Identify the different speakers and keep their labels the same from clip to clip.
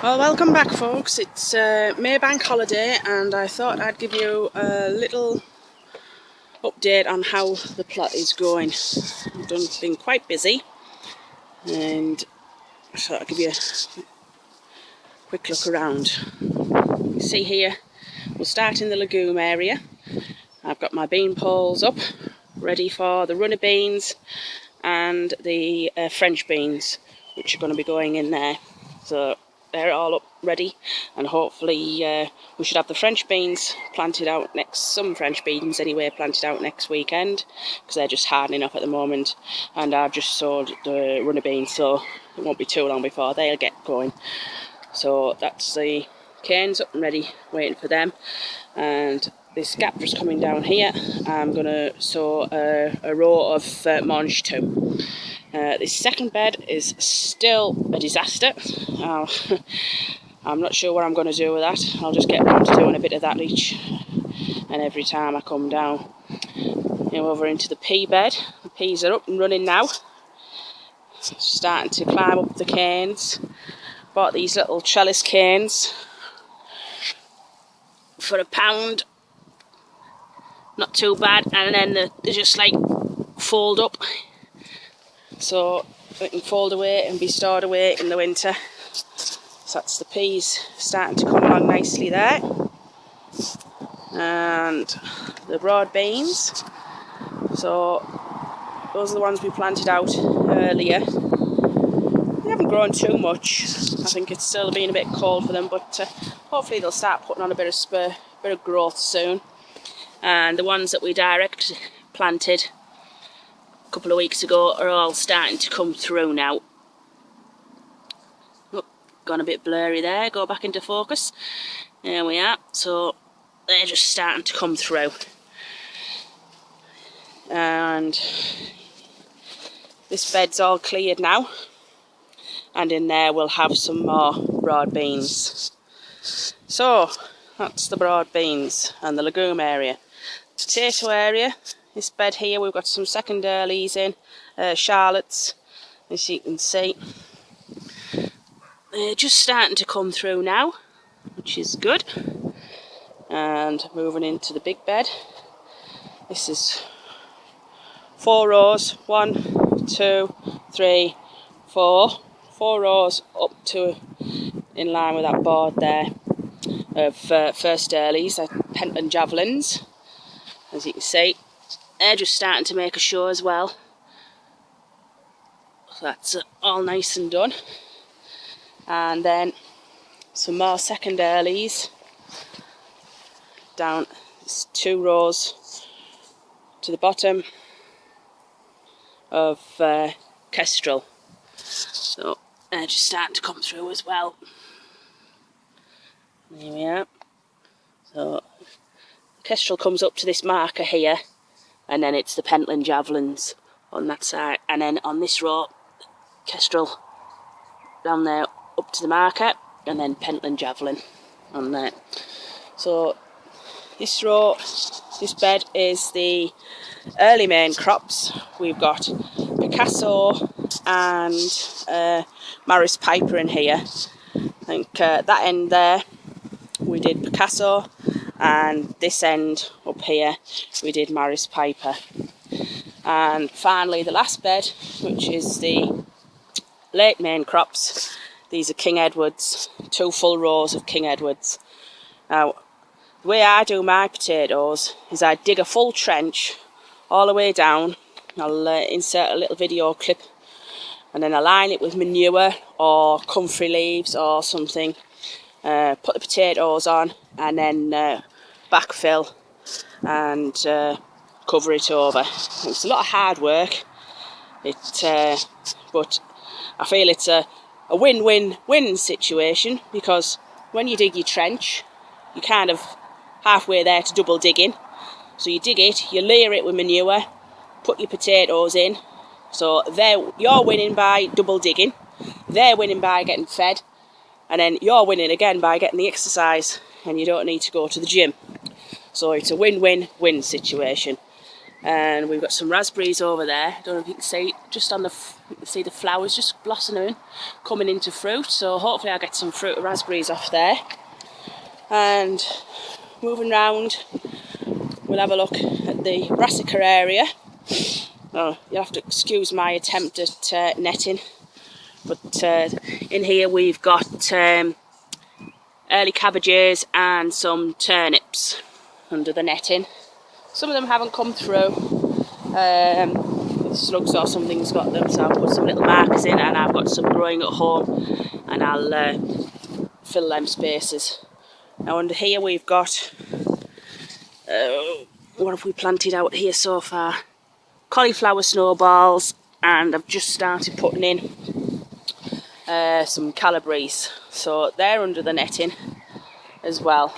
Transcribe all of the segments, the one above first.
Speaker 1: Well, welcome back, folks. It's May Bank holiday, and I thought I'd give you a little update on how the plot is going. I've been quite busy, and I thought I'd give you a quick look around. You see here, we'll start in the legume area. I've got my bean poles up, ready for the runner beans and the French beans, which are going to be going in there. So they're all up ready, and hopefully we should have the French beans planted out some French beans anyway, planted out next weekend, because they're just hardening up at the moment. And I've just sowed the runner beans, so it won't be too long before they'll get going. So that's the canes up and ready, waiting for them. And this gap just coming down here, I'm going to sow a row of mange too. This second bed is still a disaster. I'm not sure what I'm going to do with that. I'll just get around to doing a bit of that each and every time I come down. Now over into the pea bed. The peas are up and running now. Starting to climb up the canes. Bought these little trellis canes for £1. Not too bad, and then they just like fold up, so they can fold away and be stored away in the winter. So that's the peas starting to come along nicely there. And the broad beans, so those are the ones we planted out earlier. They haven't grown too much. I think it's still been a bit cold for them, but hopefully they'll start putting on a bit of growth soon. And the ones that we direct planted a couple of weeks ago are all starting to come through now. Oh, gone a bit blurry there, go back into focus. There we are, so they're just starting to come through. And this bed's all cleared now, and in there we'll have some more broad beans. So that's the broad beans and the legume area. Potato area, this bed here, we've got some second earlies in, Charlottes, as you can see. They're just starting to come through now, which is good. And moving into the big bed, this is 4 rows, 1, 2, 3, 4. 4 rows up to in line with that board there of first earlies, Pentland javelins. As you can see, they're just starting to make a show as well. So that's all nice and done. And then some more second earlies down 2 rows to the bottom of kestrel. So they're just starting to come through as well. There we are. So kestrel comes up to this marker here, and then it's the Pentland javelins on that side, and then on this row, kestrel down there up to the marker, and then Pentland javelin on there. So this row, this bed is the early main crops. We've got Picasso and Maris Piper in here. I think that end there we did Picasso, and this end up here we did Maris Piper. And finally the last bed, which is the late main crops. These are King Edwards, 2 full rows of King Edwards. Now the way I do my potatoes is I dig a full trench all the way down. I'll insert a little video clip, and then I line it with manure or comfrey leaves or something. Put the potatoes on, and then backfill and cover it over. It's a lot of hard work, but I feel it's a win-win-win situation, because when you dig your trench, you're kind of halfway there to double digging. So you dig it, you layer it with manure, put your potatoes in, so you're winning by double digging, they're winning by getting fed, and then you're winning again by getting the exercise, and you don't need to go to the gym. So it's a win-win-win situation. And we've got some raspberries over there. I don't know if you can see, just on the, you can see the flowers just blossoming, coming into fruit. So hopefully I'll get some fruit of raspberries off there. And moving round, we'll have a look at the brassica area. Oh, you'll have to excuse my attempt at netting. But in here we've got early cabbages and some turnips under the netting. Some of them haven't come through. Slugs or something's got them, so I'll put some little markers in, and I've got some growing at home, and I'll fill them spaces. Now under here we've got, what have we planted out here so far? Cauliflower snowballs, and I've just started putting in some calabrese. So they're under the netting as well.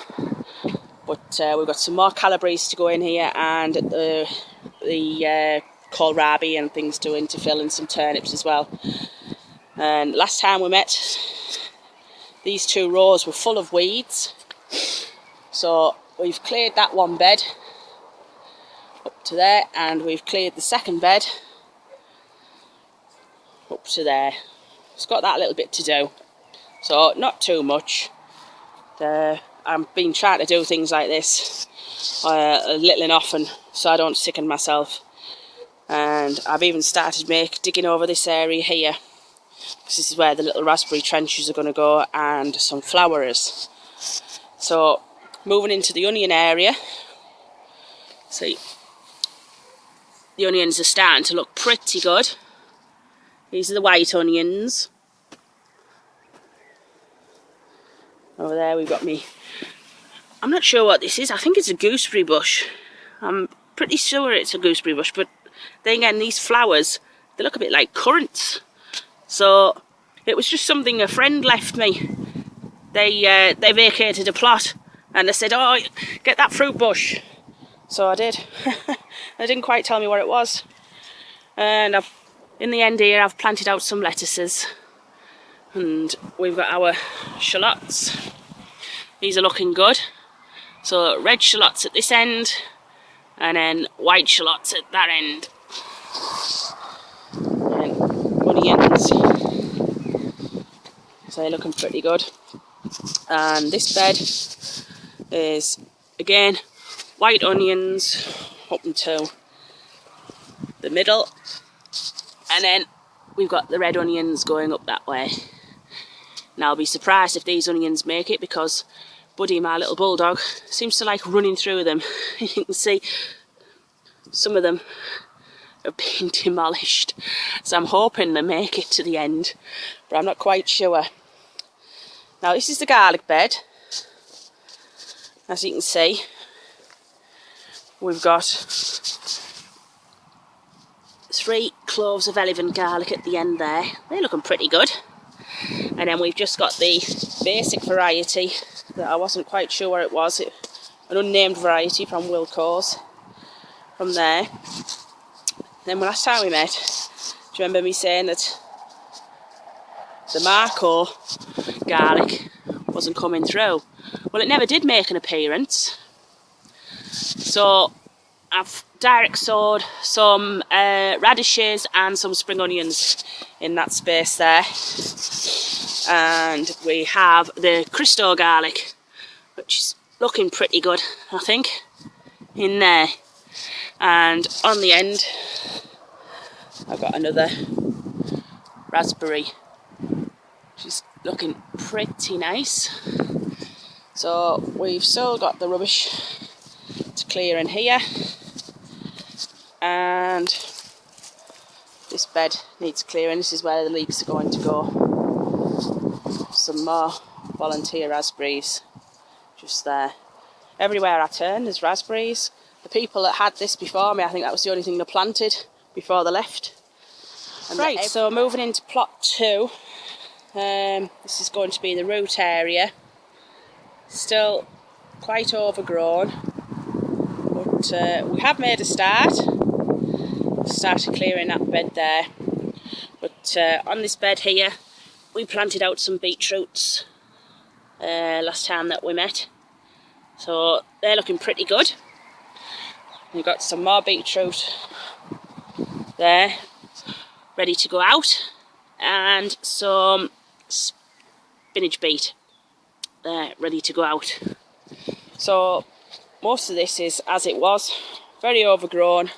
Speaker 1: But we've got some more calabrese to go in here, and the kohlrabi and things to fill, and some turnips as well. And last time we met, these 2 rows were full of weeds. So we've cleared that one bed up to there, and we've cleared the second bed up to there. It's got that little bit to do, so not too much. I've been trying to do things like this little and often, so I don't sicken myself. And I've even started digging over this area here, because this is where the little raspberry trenches are going to go, and some flowers. So moving into the onion area, see, the onions are starting to look pretty good. These are the white onions. Over there we've got I'm not sure what this is. I think it's a gooseberry bush. I'm pretty sure it's a gooseberry bush, but then again, these flowers, they look a bit like currants. So it was just something a friend left me. They vacated a plot, and they said, "Oh, get that fruit bush." So I did. They didn't quite tell me what it was. And in the end here, I've planted out some lettuces. And we've got our shallots. These are looking good. So red shallots at this end, and then white shallots at that end. And onions. So they're looking pretty good. And this bed is, again, white onions up until the middle. And then we've got the red onions going up that way. Now I'll be surprised if these onions make it, because Buddy, my little bulldog, seems to like running through them. You can see some of them have been demolished. So I'm hoping they make it to the end, but I'm not quite sure. Now this is the garlic bed. As you can see, we've got 3 cloves of elephant garlic at the end there. They're looking pretty good. And then we've just got the basic variety that I wasn't quite sure what it was. An unnamed variety from Wilco's. From there. Then last time we met, do you remember me saying that the Marco garlic wasn't coming through? Well, it never did make an appearance. So I've direct sowed some radishes and some spring onions in that space there. And we have the Cristo garlic, which is looking pretty good, I think, in there. And on the end, I've got another raspberry, which is looking pretty nice. So we've still got the rubbish to clear in here. And this bed needs clearing. This is where the leeks are going to go. Some more volunteer raspberries just there. Everywhere I turn there's raspberries. The people that had this before me, I think that was the only thing they planted before they left. And right, so moving into plot 2. This is going to be the root area. Still quite overgrown, but we have made a start. Started clearing that bed there. But on this bed here, we planted out some beetroots last time that we met. So they're looking pretty good. You've got some more beetroot there, ready to go out, and some spinach beet there, ready to go out. So most of this is as it was, very overgrown,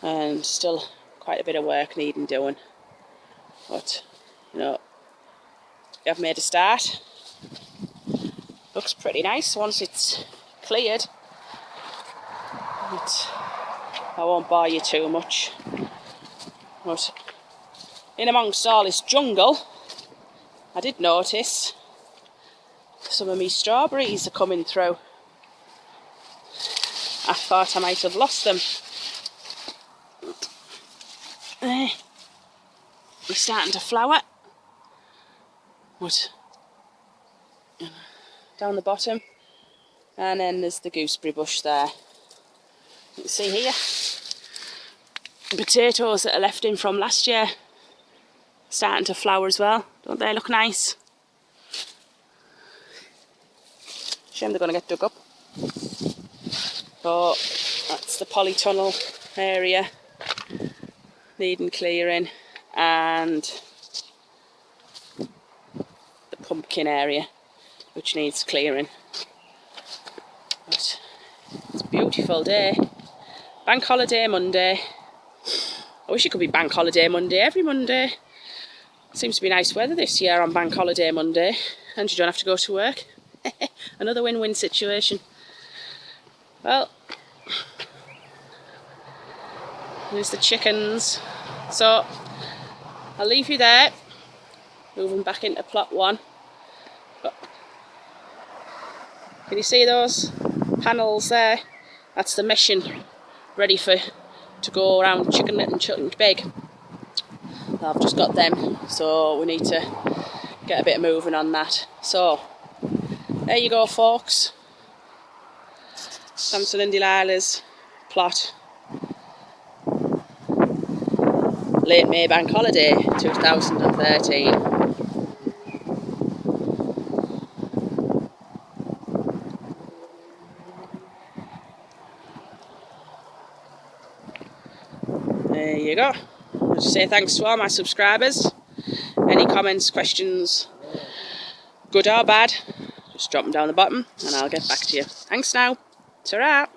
Speaker 1: and still quite a bit of work needing doing. But, you know, we have made a start. Looks pretty nice once it's cleared. But I won't bore you too much. But in amongst all this jungle, I did notice some of me strawberries are coming through. I thought I might have lost them. They're starting to flower. But down the bottom, and then there's the gooseberry bush there. You can see here, potatoes that are left in from last year, starting to flower as well. Don't they look nice? Shame they're going to get dug up. So that's the polytunnel area needing clearing, and the pumpkin area which needs clearing. But it's a beautiful day. Bank holiday Monday. I wish it could be bank holiday Monday every Monday. Seems to be nice weather this year on bank holiday Monday, and you don't have to go to work. Another win-win situation. Well, there's the chickens. So I'll leave you there. Moving back into plot 1. But can you see those panels there? That's the meshing ready to go around chicken and chicken big. I've just got them, so we need to get a bit of moving on that. So there you go, folks. Samson and Delilah's plot. Late May Bank Holiday 2013. There you go. I'll just say thanks to all my subscribers. Any comments, questions, good or bad, just drop them down the bottom and I'll get back to you. Thanks now. Ta-ra.